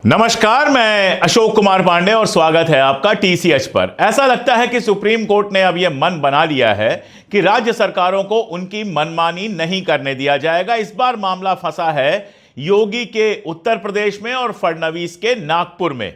नमस्कार, मैं अशोक कुमार पांडे और स्वागत है आपका टीसीएच पर। ऐसा लगता है कि सुप्रीम कोर्ट ने अब यह मन बना लिया है कि राज्य सरकारों को उनकी मनमानी नहीं करने दिया जाएगा। इस बार मामला फंसा है योगी के उत्तर प्रदेश में और फडणवीस के नागपुर में।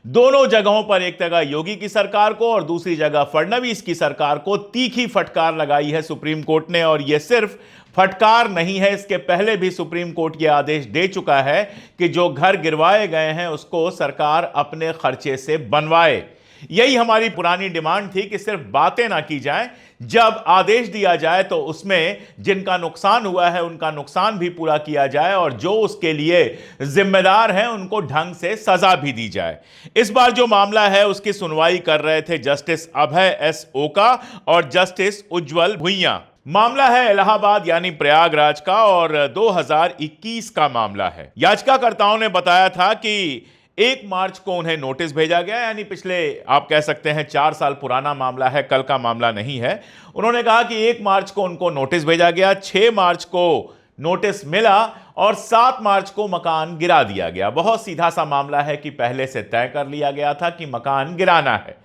दोनों जगहों पर एक जगह योगी की सरकार को और दूसरी जगह फडणवीस की सरकार को तीखी फटकार लगाई है सुप्रीम कोर्ट ने। और यह सिर्फ फटकार नहीं है, इसके पहले भी सुप्रीम कोर्ट यह आदेश दे चुका है कि जो घर गिरवाए गए हैं उसको सरकार अपने खर्चे से बनवाए। यही हमारी पुरानी डिमांड थी कि सिर्फ बातें ना की जाएं, जब आदेश दिया जाए तो उसमें जिनका नुकसान हुआ है उनका नुकसान भी पूरा किया जाए और जो उसके लिए जिम्मेदार हैं उनको ढंग से सजा भी दी जाए। इस बार जो मामला है उसकी सुनवाई कर रहे थे जस्टिस अभय एस ओका और जस्टिस उज्जवल भुइयां। मामला है इलाहाबाद यानी प्रयागराज का और 2021 का मामला है। याचिकाकर्ताओं ने बताया था कि 1 मार्च को उन्हें नोटिस भेजा गया, यानी पिछले आप कह सकते हैं 4 साल पुराना मामला है, कल का मामला नहीं है। उन्होंने कहा कि 1 मार्च को उनको नोटिस भेजा गया, 6 मार्च को नोटिस मिला और 7 मार्च को मकान गिरा दिया गया। बहुत सीधा सा मामला है कि पहले से तय कर लिया गया था कि मकान गिराना है।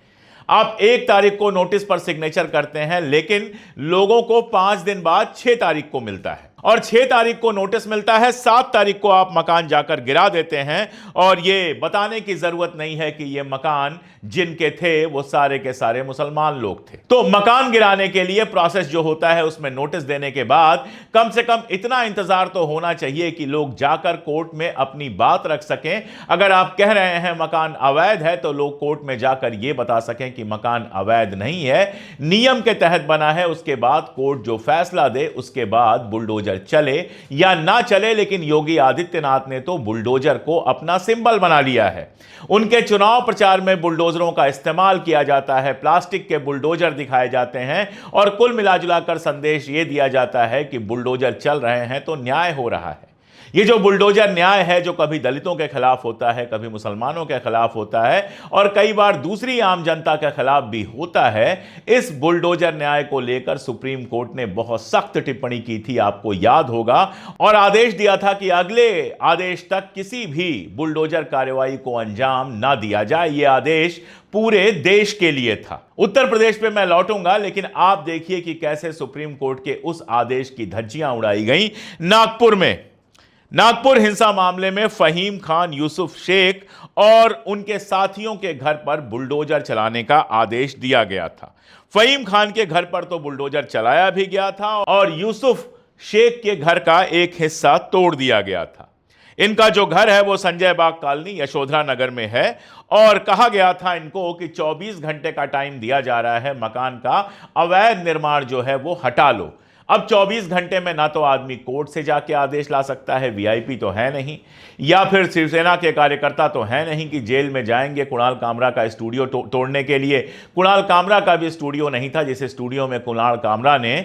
आप 1 तारीख को नोटिस पर सिग्नेचर करते हैं, लेकिन लोगों को 5 दिन बाद 6 तारीख को मिलता है और 6 तारीख को नोटिस मिलता है, 7 तारीख को आप मकान जाकर गिरा देते हैं। और यह बताने की जरूरत नहीं है कि यह मकान जिनके थे वो सारे के सारे मुसलमान लोग थे। तो मकान गिराने के लिए प्रोसेस जो होता है उसमें नोटिस देने के बाद कम से कम इतना इंतजार तो होना चाहिए कि लोग जाकर कोर्ट में अपनी बात रख सकें। अगर आप कह रहे हैं मकान अवैध है तो लोग कोर्ट में जाकर यह बता सकें कि मकान अवैध नहीं है, नियम के तहत बना है। उसके बाद कोर्ट जो फैसला दे उसके बाद बुलडोजर चले या ना चले, लेकिन योगी आदित्यनाथ ने तो बुलडोजर को अपना सिंबल बना लिया है। उनके चुनाव प्रचार में बुलडोजरों का इस्तेमाल किया जाता है, प्लास्टिक के बुलडोजर दिखाए जाते हैं और कुल मिलाजुलाकर संदेश यह दिया जाता है कि बुलडोजर चल रहे हैं तो न्याय हो रहा है। ये जो बुलडोजर न्याय है, जो कभी दलितों के खिलाफ होता है, कभी मुसलमानों के खिलाफ होता है और कई बार दूसरी आम जनता के खिलाफ भी होता है, इस बुलडोजर न्याय को लेकर सुप्रीम कोर्ट ने बहुत सख्त टिप्पणी की थी, आपको याद होगा, और आदेश दिया था कि अगले आदेश तक किसी भी बुलडोजर कार्रवाई को अंजाम ना दिया जाए। यह आदेश पूरे देश के लिए था। उत्तर प्रदेश पे मैं लौटूंगा, लेकिन आप देखिए कि कैसे सुप्रीम कोर्ट के उस आदेश की धज्जियां उड़ाई गई नागपुर में। नागपुर हिंसा मामले में फहीम खान, यूसुफ शेख और उनके साथियों के घर पर बुलडोजर चलाने का आदेश दिया गया था। फहीम खान के घर पर तो बुलडोजर चलाया भी गया था और यूसुफ शेख के घर का एक हिस्सा तोड़ दिया गया था। इनका जो घर है वो संजय बाग कॉलोनी यशोधरा नगर में है और कहा गया था इनको कि 24 घंटे का टाइम दिया जा रहा है, मकान का अवैध निर्माण जो है वो हटा लो। अब 24 घंटे में ना तो आदमी कोर्ट से जाके आदेश ला सकता है, वीआईपी तो है नहीं, या फिर शिवसेना के कार्यकर्ता तो है नहीं कि जेल में जाएंगे कुणाल कामरा का स्टूडियो तोड़ने के लिए। कुणाल कामरा का भी स्टूडियो नहीं था, जिस स्टूडियो में कुणाल कामरा ने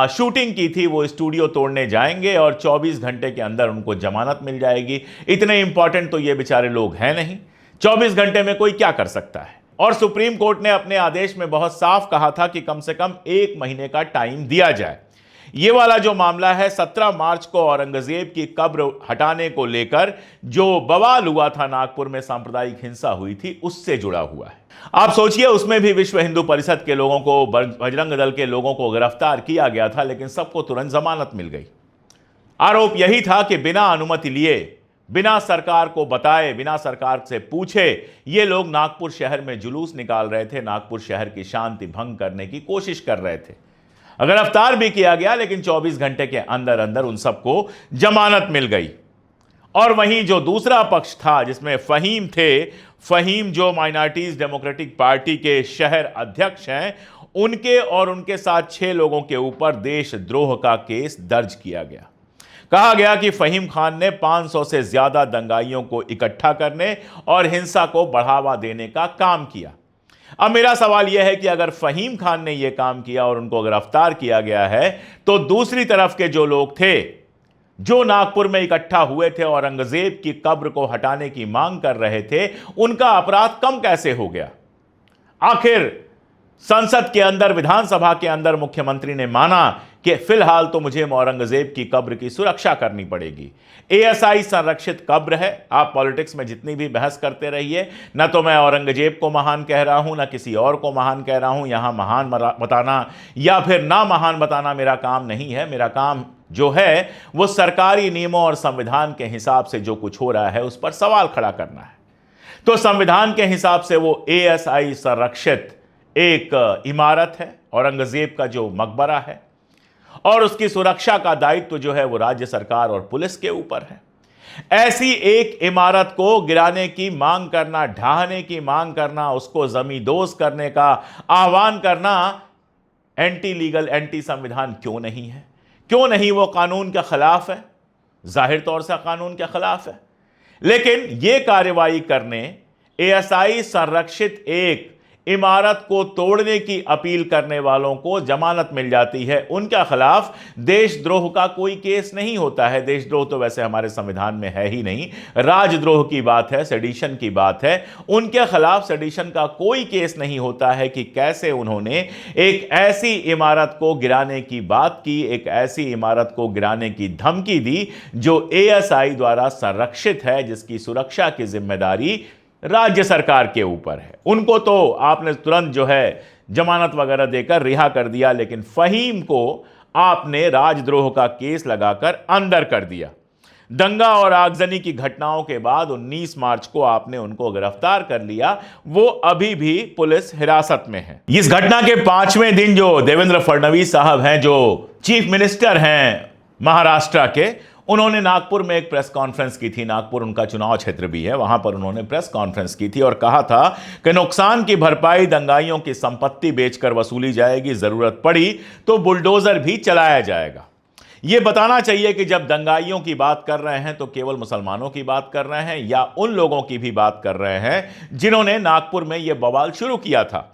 शूटिंग की थी, वो स्टूडियो तोड़ने जाएंगे और 24 घंटे के अंदर उनको जमानत मिल जाएगी। इतने इंपॉर्टेंट तो ये बेचारे लोग हैं नहीं, 24 घंटे में कोई क्या कर सकता है। और सुप्रीम कोर्ट ने अपने आदेश में बहुत साफ कहा था कि कम से कम 1 महीने का टाइम दिया जाए। ये वाला जो मामला है 17 मार्च को औरंगजेब की कब्र हटाने को लेकर जो बवाल हुआ था, नागपुर में सांप्रदायिक हिंसा हुई थी, उससे जुड़ा हुआ है। आप सोचिए, उसमें भी विश्व हिंदू परिषद के लोगों को, बजरंग दल के लोगों को गिरफ्तार किया गया था, लेकिन सबको तुरंत जमानत मिल गई। आरोप यही था कि बिना अनुमति लिए, बिना सरकार को बताए, बिना सरकार से पूछे ये लोग नागपुर शहर में जुलूस निकाल रहे थे, नागपुर शहर की शांति भंग करने की कोशिश कर रहे थे। गिरफ्तार भी किया गया, लेकिन 24 घंटे के अंदर अंदर उन सबको जमानत मिल गई। और वहीं जो दूसरा पक्ष था जिसमें फहीम थे, फहीम जो माइनॉरिटीज डेमोक्रेटिक पार्टी के शहर अध्यक्ष हैं, उनके और उनके साथ 6 लोगों के ऊपर देशद्रोह का केस दर्ज किया गया। कहा गया कि फहीम खान ने 500 से ज्यादा दंगाइयों को इकट्ठा करने और हिंसा को बढ़ावा देने का काम किया। अब मेरा सवाल यह है कि अगर फहीम खान ने यह काम किया और उनको गिरफ्तार किया गया है, तो दूसरी तरफ के जो लोग थे, जो नागपुर में इकट्ठा हुए थे, औरंगजेब की कब्र को हटाने की मांग कर रहे थे, उनका अपराध कम कैसे हो गया? आखिर संसद के अंदर, विधानसभा के अंदर मुख्यमंत्री ने माना कि फिलहाल तो मुझे औरंगजेब की कब्र की सुरक्षा करनी पड़ेगी। एएसआई संरक्षित कब्र है। आप पॉलिटिक्स में जितनी भी बहस करते रहिए, ना तो मैं औरंगजेब को महान कह रहा हूं, ना किसी और को महान कह रहा हूं। यहां महान बताना या फिर ना महान बताना मेरा काम नहीं है। मेरा काम जो है वो सरकारी नियमों और संविधान के हिसाब से जो कुछ हो रहा है उस पर सवाल खड़ा करना है। तो संविधान के हिसाब से वो एएसआई संरक्षित एक इमारत है, औरंगजेब का जो मकबरा है, और उसकी सुरक्षा का दायित्व जो है वो राज्य सरकार और पुलिस के ऊपर है। ऐसी एक इमारत को गिराने की मांग करना, ढहाने की मांग करना, उसको जमींदोज करने का आह्वान करना एंटी लीगल, एंटी संविधान क्यों नहीं है? क्यों नहीं वो कानून के खिलाफ है? जाहिर तौर से कानून के खिलाफ है। लेकिन यह कार्रवाई करने, एएसआई संरक्षित एक इमारत को तोड़ने की अपील करने वालों को जमानत मिल जाती है। उनके खिलाफ देशद्रोह का कोई केस नहीं होता है। देशद्रोह तो वैसे हमारे संविधान में है ही नहीं, राजद्रोह की बात है, सेडिशन की बात है। उनके खिलाफ सेडिशन का कोई केस नहीं होता है कि कैसे उन्होंने एक ऐसी इमारत को गिराने की बात की, एक ऐसी इमारत को गिराने की धमकी दी जो एएसआई द्वारा संरक्षित है, जिसकी सुरक्षा की जिम्मेदारी राज्य सरकार के ऊपर है। उनको तो आपने तुरंत जो है जमानत वगैरह देकर रिहा कर दिया, लेकिन फहीम को आपने राजद्रोह का केस लगाकर अंदर कर दिया। दंगा और आगजनी की घटनाओं के बाद 19 मार्च को आपने उनको गिरफ्तार कर लिया। वो अभी भी पुलिस हिरासत में है। इस घटना के 5वें दिन जो देवेंद्र फडणवीस साहब हैं, जो चीफ मिनिस्टर हैं महाराष्ट्र के, उन्होंने नागपुर में एक प्रेस कॉन्फ्रेंस की थी। नागपुर उनका चुनाव क्षेत्र भी है, वहां पर उन्होंने प्रेस कॉन्फ्रेंस की थी और कहा था कि नुकसान की भरपाई दंगाइयों की संपत्ति बेचकर वसूली जाएगी, जरूरत पड़ी तो बुलडोजर भी चलाया जाएगा। यह बताना चाहिए कि जब दंगाइयों की बात कर रहे हैं तो केवल मुसलमानों की बात कर रहे हैं या उन लोगों की भी बात कर रहे हैं जिन्होंने नागपुर में यह बवाल शुरू किया था।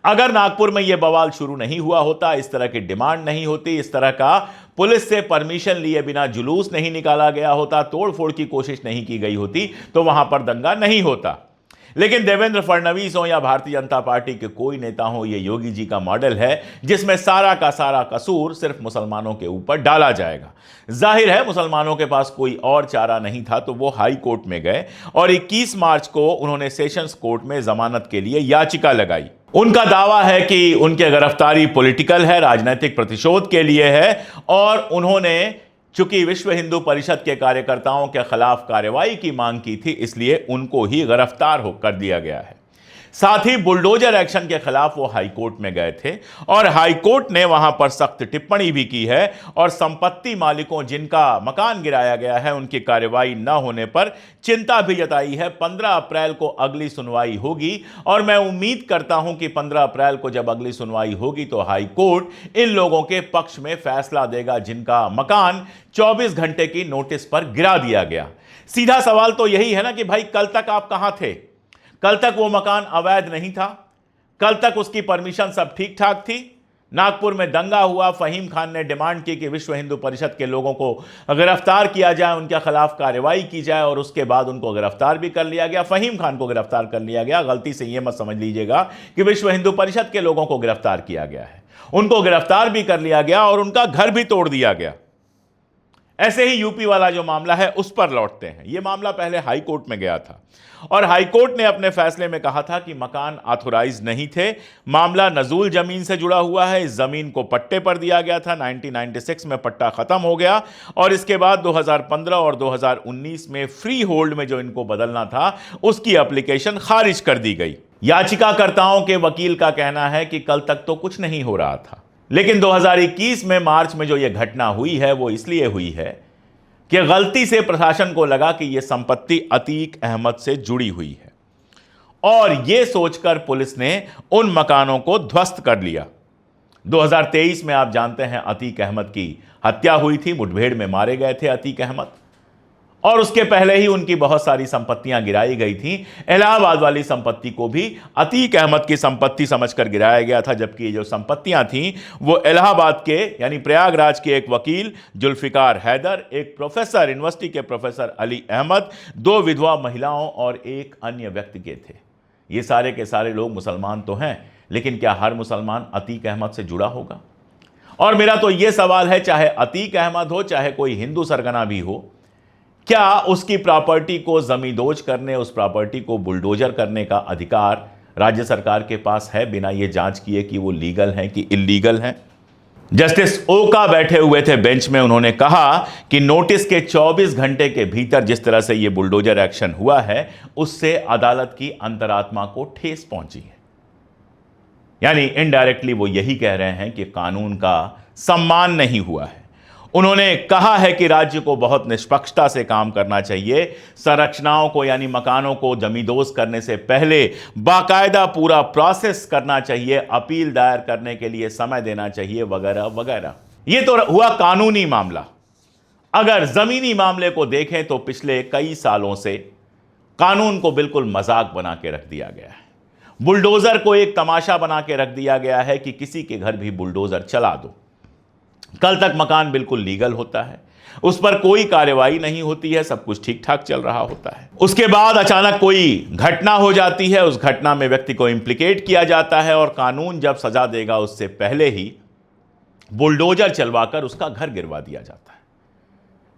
अगर नागपुर में यह बवाल शुरू नहीं हुआ होता, इस तरह की डिमांड नहीं होती, इस तरह का पुलिस से परमिशन लिए बिना जुलूस नहीं निकाला गया होता, तोड़फोड़ की कोशिश नहीं की गई होती, तो वहां पर दंगा नहीं होता। लेकिन देवेंद्र फडणवीस हो या भारतीय जनता पार्टी के कोई नेता हो, यह योगी जी का मॉडल है जिसमें सारा का सारा कसूर सिर्फ मुसलमानों के ऊपर डाला जाएगा। जाहिर है मुसलमानों के पास कोई और चारा नहीं था, तो वो हाई कोर्ट में गए और 21 मार्च को उन्होंने सेशंस कोर्ट में जमानत के लिए याचिका लगाई। उनका दावा है कि उनकी गिरफ्तारी पॉलिटिकल है, राजनीतिक प्रतिशोध के लिए है, और उन्होंने चूंकि विश्व हिंदू परिषद के कार्यकर्ताओं के खिलाफ कार्रवाई की मांग की थी, इसलिए उनको ही गिरफ्तार कर दिया गया है। साथ ही बुलडोजर एक्शन के खिलाफ वो हाईकोर्ट में गए थे और हाईकोर्ट ने वहां पर सख्त टिप्पणी भी की है और संपत्ति मालिकों जिनका मकान गिराया गया है उनकी कार्रवाई न होने पर चिंता भी जताई है। 15 अप्रैल को अगली सुनवाई होगी और मैं उम्मीद करता हूं कि 15 अप्रैल को जब अगली सुनवाई होगी तो हाईकोर्ट इन लोगों के पक्ष में फैसला देगा जिनका मकान 24 घंटे की नोटिस पर गिरा दिया गया। सीधा सवाल तो यही है ना कि भाई कल तक आप कहां थे? कल तक वो मकान अवैध नहीं था, कल तक उसकी परमिशन सब ठीक ठाक थी। नागपुर में दंगा हुआ, फहीम खान ने डिमांड की कि विश्व हिंदू परिषद के लोगों को गिरफ्तार किया जाए, उनके खिलाफ कार्रवाई की जाए, और उसके बाद उनको गिरफ्तार भी कर लिया गया। फहीम खान को गिरफ्तार कर लिया गया। गलती से यह मत समझ लीजिएगा कि विश्व हिंदू परिषद के लोगों को गिरफ्तार किया गया है। उनको गिरफ्तार भी कर लिया गया और उनका घर भी तोड़ दिया गया। ऐसे ही यूपी वाला जो मामला है उस पर लौटते हैं। यह मामला पहले हाई कोर्ट में गया था और हाई कोर्ट ने अपने फैसले में कहा था कि मकान ऑथोराइज नहीं थे, मामला नजूल जमीन से जुड़ा हुआ है। इस जमीन को पट्टे पर दिया गया था, 1996 में पट्टा खत्म हो गया और इसके बाद 2015 और 2019 में फ्री होल्ड में जो इनको बदलना था उसकी एप्लीकेशन खारिज कर दी गई। याचिकाकर्ताओं के वकील का कहना है कि कल तक तो कुछ नहीं हो रहा था, लेकिन 2021 में मार्च में जो यह घटना हुई है वो इसलिए हुई है कि गलती से प्रशासन को लगा कि यह संपत्ति अतीक अहमद से जुड़ी हुई है और यह सोचकर पुलिस ने उन मकानों को ध्वस्त कर लिया। 2023 में आप जानते हैं अतीक अहमद की हत्या हुई थी, मुठभेड़ में मारे गए थे अतीक अहमद, और उसके पहले ही उनकी बहुत सारी संपत्तियां गिराई गई थी। इलाहाबाद वाली संपत्ति को भी अतीक अहमद की संपत्ति समझकर गिराया गया था, जबकि जो संपत्तियां थीं वो इलाहाबाद के यानी प्रयागराज के एक वकील जुल्फिकार हैदर, एक प्रोफेसर, यूनिवर्सिटी के प्रोफेसर अली अहमद, 2 विधवा महिलाओं और एक अन्य व्यक्ति के थे। ये सारे के सारे लोग मुसलमान तो हैं, लेकिन क्या हर मुसलमान अतीक अहमद से जुड़ा होगा? और मेरा तो यह सवाल है, चाहे अतीक अहमद हो, चाहे कोई हिंदू सरगना भी हो, क्या उसकी प्रॉपर्टी को जमींदोज करने, उस प्रॉपर्टी को बुलडोजर करने का अधिकार राज्य सरकार के पास है, बिना यह जांच किए कि वो लीगल हैं कि इल्लीगल हैं? जस्टिस ओका बैठे हुए थे बेंच में, उन्होंने कहा कि नोटिस के 24 घंटे के भीतर जिस तरह से यह बुलडोजर एक्शन हुआ है, उससे अदालत की अंतरात्मा को ठेस पहुंची है। यानी इनडायरेक्टली वो यही कह रहे हैं कि कानून का सम्मान नहीं हुआ है। उन्होंने कहा है कि राज्य को बहुत निष्पक्षता से काम करना चाहिए, संरचनाओं को यानी मकानों को जमींदोज करने से पहले बाकायदा पूरा प्रोसेस करना चाहिए, अपील दायर करने के लिए समय देना चाहिए, वगैरह वगैरह। यह तो हुआ कानूनी मामला। अगर जमीनी मामले को देखें तो पिछले कई सालों से कानून को बिल्कुल मजाक बना के रख दिया गया है। बुलडोजर को एक तमाशा बना के रख दिया गया है कि किसी के घर भी बुलडोजर चला दो, कल तक मकान बिल्कुल लीगल होता है, उस पर कोई कार्रवाई नहीं होती है, सब कुछ ठीक ठाक चल रहा होता है। उसके बाद अचानक कोई घटना हो जाती है, उस घटना में व्यक्ति को इंप्लीकेट किया जाता है और कानून जब सजा देगा उससे पहले ही बुलडोजर चलवाकर उसका घर गिरवा दिया जाता है।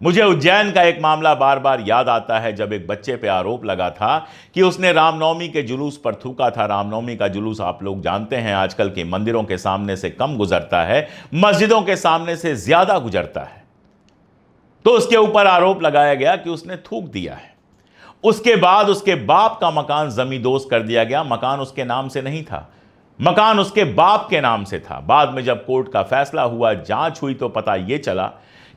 मुझे उज्जैन का एक मामला बार बार याद आता है, जब एक बच्चे पे आरोप लगा था कि उसने रामनवमी के जुलूस पर थूका था। रामनवमी का जुलूस आप लोग जानते हैं आजकल के मंदिरों के सामने से कम गुजरता है, मस्जिदों के सामने से ज्यादा गुजरता है। तो उसके ऊपर आरोप लगाया गया कि उसने थूक दिया है। उसके बाद उसके बाप का मकान जमींदोज कर दिया गया। मकान उसके नाम से नहीं था, मकान उसके बाप के नाम से था। बाद में जब कोर्ट का फैसला हुआ, जांच हुई, तो पता यह चला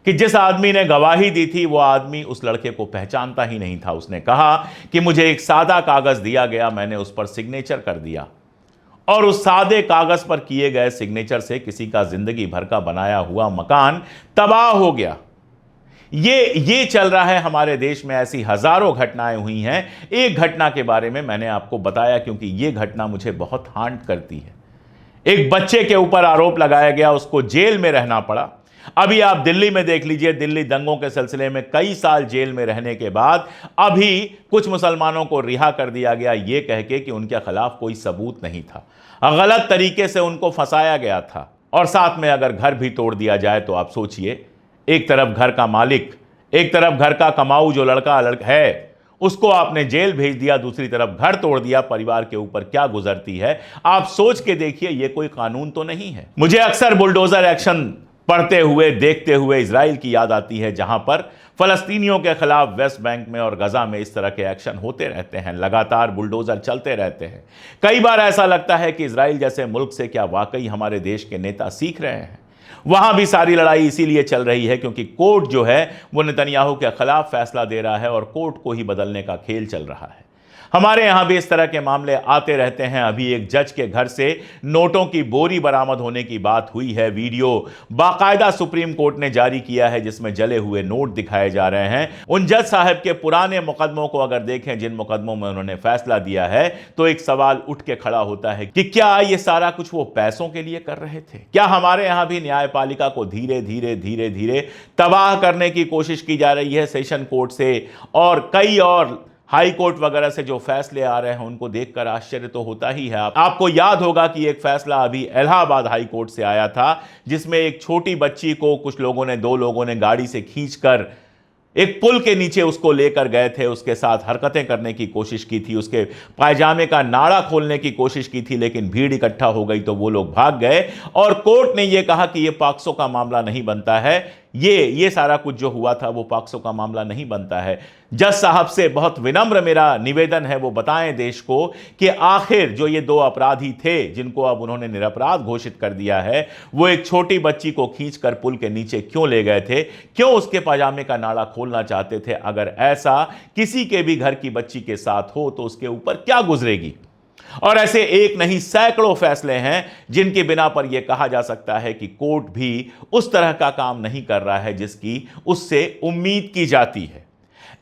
कि जिस आदमी ने गवाही दी थी वो आदमी उस लड़के को पहचानता ही नहीं था। उसने कहा कि मुझे एक सादा कागज दिया गया, मैंने उस पर सिग्नेचर कर दिया, और उस सादे कागज पर किए गए सिग्नेचर से किसी का जिंदगी भर का बनाया हुआ मकान तबाह हो गया। ये चल रहा है हमारे देश में। ऐसी हजारों घटनाएं हुई हैं। एक घटना के बारे में मैंने आपको बताया क्योंकि यह घटना मुझे बहुत हांट करती है। एक बच्चे के ऊपर आरोप लगाया गया, उसको जेल में रहना पड़ा। अभी आप दिल्ली में देख लीजिए, दिल्ली दंगों के सिलसिले में कई साल जेल में रहने के बाद अभी कुछ मुसलमानों को रिहा कर दिया गया, यह कह के कि उनके खिलाफ कोई सबूत नहीं था, गलत तरीके से उनको फंसाया गया था। और साथ में अगर घर भी तोड़ दिया जाए तो आप सोचिए, एक तरफ घर का मालिक, एक तरफ घर का कमाऊ जो लड़का है, उसको आपने जेल भेज दिया, दूसरी तरफ घर तोड़ दिया। परिवार के ऊपर क्या गुजरती है आप सोच के देखिए। यह कोई कानून तो नहीं है। मुझे अक्सर बुलडोजर एक्शन पढ़ते हुए, देखते हुए इजराइल की याद आती है, जहां पर फलस्तीनियों के खिलाफ वेस्ट बैंक में और गजा में इस तरह के एक्शन होते रहते हैं, लगातार बुलडोजर चलते रहते हैं। कई बार ऐसा लगता है कि इजराइल जैसे मुल्क से क्या वाकई हमारे देश के नेता सीख रहे हैं। वहां भी सारी लड़ाई इसीलिए चल रही है क्योंकि कोर्ट जो है वो नेतन्याहू के खिलाफ फैसला दे रहा है और कोर्ट को ही बदलने का खेल चल रहा है। हमारे यहां भी इस तरह के मामले आते रहते हैं। अभी एक जज के घर से नोटों की बोरी बरामद होने की बात हुई है। वीडियो बाकायदा सुप्रीम कोर्ट ने जारी किया है जिसमें जले हुए नोट दिखाए जा रहे हैं। उन जज साहब के पुराने मुकदमों को अगर देखें, जिन मुकदमों में उन्होंने फैसला दिया है, तो एक सवाल उठ के खड़ा होता है कि क्या ये सारा कुछ वो पैसों के लिए कर रहे थे? क्या हमारे यहां भी न्यायपालिका को धीरे धीरे धीरे धीरे तबाह करने की कोशिश की जा रही है सेशन कोर्ट से? और कई और हाई कोर्ट वगैरह से जो फैसले आ रहे हैं उनको देखकर आश्चर्य तो होता ही है। आपको याद होगा कि एक फैसला अभी इलाहाबाद हाई कोर्ट से आया था जिसमें एक छोटी बच्ची को कुछ लोगों ने, 2 लोगों ने गाड़ी से खींचकर एक पुल के नीचे उसको लेकर गए थे, उसके साथ हरकतें करने की कोशिश की थी, उसके पायजामे का नाड़ा खोलने की कोशिश की थी, लेकिन भीड़ इकट्ठा हो गई तो वो लोग भाग गए और कोर्ट ने यह कहा कि यह पॉक्सो का मामला नहीं बनता है। ये सारा कुछ जो हुआ था वो पॉक्सो का मामला नहीं बनता है। जज साहब से बहुत विनम्र मेरा निवेदन है, वो बताएं देश को कि आखिर जो ये 2 अपराधी थे जिनको अब उन्होंने निरपराध घोषित कर दिया है, वो एक छोटी बच्ची को खींचकर पुल के नीचे क्यों ले गए थे? क्यों उसके पाजामे का नाड़ा खोलना चाहते थे? अगर ऐसा किसी के भी घर की बच्ची के साथ हो तो उसके ऊपर क्या गुजरेगी? और ऐसे एक नहीं सैकड़ों फैसले हैं जिनकी बिना पर यह कहा जा सकता है कि कोर्ट भी उस तरह का काम नहीं कर रहा है जिसकी उससे उम्मीद की जाती है।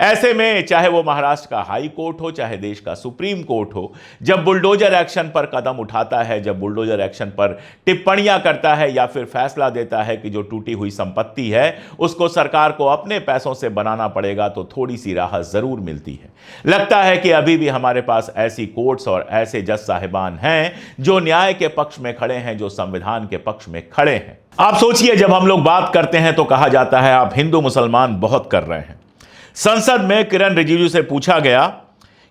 ऐसे में चाहे वो महाराष्ट्र का हाई कोर्ट हो, चाहे देश का सुप्रीम कोर्ट हो, जब बुलडोजर एक्शन पर कदम उठाता है, जब बुलडोजर एक्शन पर टिप्पणियां करता है या फिर फैसला देता है कि जो टूटी हुई संपत्ति है उसको सरकार को अपने पैसों से बनाना पड़ेगा, तो थोड़ी सी राहत जरूर मिलती है। लगता है कि अभी भी हमारे पास ऐसी कोर्ट्स और ऐसे जज साहिबान हैं जो न्याय के पक्ष में खड़े हैं, जो संविधान के पक्ष में खड़े हैं। आप सोचिए, जब हम लोग बात करते हैं तो कहा जाता है आप हिंदू मुसलमान बहुत कर रहे हैं। संसद में किरण रिजिजू से पूछा गया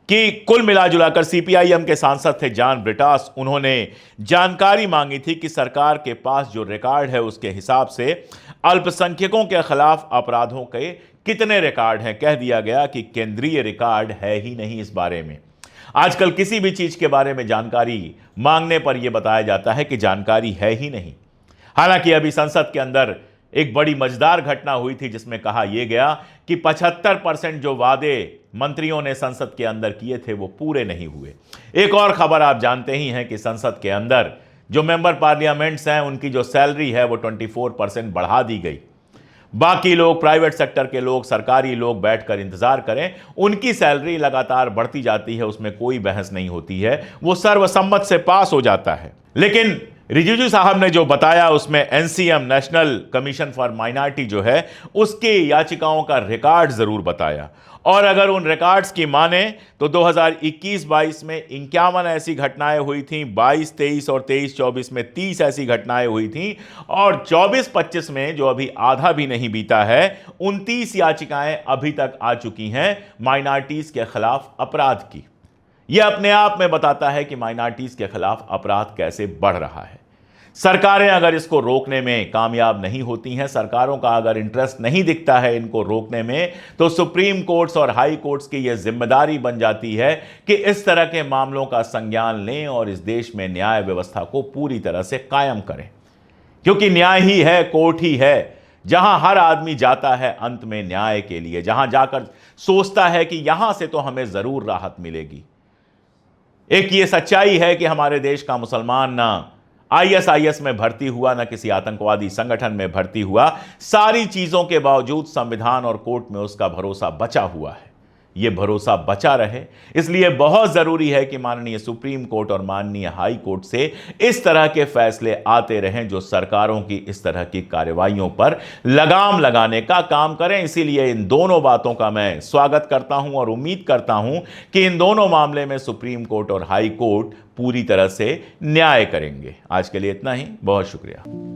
कि कुल मिलाजुलाकर सीपीआईएम के सांसद थे जॉन ब्रिटास, उन्होंने जानकारी मांगी थी कि सरकार के पास जो रिकॉर्ड है उसके हिसाब से अल्पसंख्यकों के खिलाफ अपराधों के कितने रिकॉर्ड हैं। कह दिया गया कि केंद्रीय रिकॉर्ड है ही नहीं इस बारे में। आजकल किसी भी चीज के बारे में जानकारी मांगने पर यह बताया जाता है कि जानकारी है ही नहीं। हालांकि अभी संसद के अंदर एक बड़ी मजेदार घटना हुई थी जिसमें कहा यह गया कि 75% जो वादे मंत्रियों ने संसद के अंदर किए थे वो पूरे नहीं हुए। एक और खबर आप जानते ही हैं कि संसद के अंदर जो मेंबर पार्लियामेंट्स हैं उनकी जो सैलरी है वो 24% बढ़ा दी गई। बाकी लोग, प्राइवेट सेक्टर के लोग, सरकारी लोग बैठकर इंतजार करें, उनकी सैलरी लगातार बढ़ती जाती है, उसमें कोई बहस नहीं होती है, वो सर्वसम्मत से पास हो जाता है। लेकिन रिजिजू साहब ने जो बताया उसमें NCM, national commission for minority जो है उसकी याचिकाओं का रिकॉर्ड जरूर बताया। और अगर उन रिकॉर्ड्स की माने तो 2021-22 में 51 ऐसी घटनाएं हुई थी, 22-23 और 23-24 में 30 ऐसी घटनाएं हुई थी, और 24-25 में जो अभी आधा भी नहीं बीता है 29 याचिकाएं अभी तक आ चुकी हैं माइनॉरिटीज के खिलाफ अपराध की। यह अपने आप में बताता है कि माइनॉरिटीज के खिलाफ अपराध कैसे बढ़ रहा है। सरकारें अगर इसको रोकने में कामयाब नहीं होती हैं, सरकारों का अगर इंटरेस्ट नहीं दिखता है इनको रोकने में, तो सुप्रीम कोर्ट्स और हाई कोर्ट्स की यह जिम्मेदारी बन जाती है कि इस तरह के मामलों का संज्ञान लें और इस देश में न्याय व्यवस्था को पूरी तरह से कायम करें। क्योंकि न्याय ही है, कोर्ट ही है जहां हर आदमी जाता है अंत में न्याय के लिए, जहां जाकर सोचता है कि यहां से तो हमें जरूर राहत मिलेगी। एक ये सच्चाई है कि हमारे देश का मुसलमान ना आईएसआईएस में भर्ती हुआ, ना किसी आतंकवादी संगठन में भर्ती हुआ, सारी चीजों के बावजूद संविधान और कोर्ट में उसका भरोसा बचा हुआ है। यह भरोसा बचा रहे, इसलिए बहुत जरूरी है कि माननीय सुप्रीम कोर्ट और माननीय हाई कोर्ट से इस तरह के फैसले आते रहें जो सरकारों की इस तरह की कार्रवाइयों पर लगाम लगाने का काम करें। इसीलिए इन दोनों बातों का मैं स्वागत करता हूं और उम्मीद करता हूं कि इन दोनों मामले में सुप्रीम कोर्ट और हाई कोर्ट पूरी तरह से न्याय करेंगे। आज के लिए इतना ही, बहुत शुक्रिया।